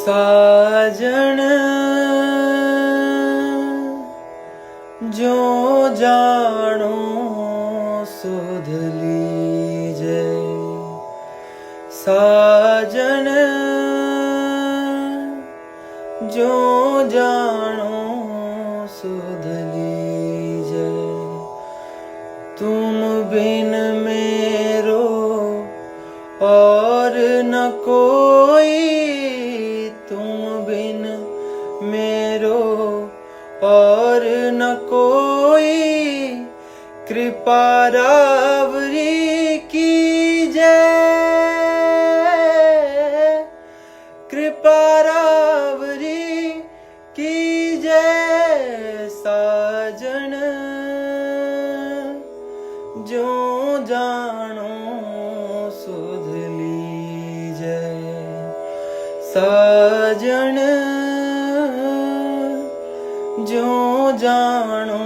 साजन जो जानो सुध लीजे, साजन जो जानो सुध लीजे। तुम बिन मेरो और न कोई, तुम बिन मेरो और न कोई, कृपा रावरी कीजे, कृपा रावरी कीजे। साजन जो जानो सुध लीजे, साजन जो जानो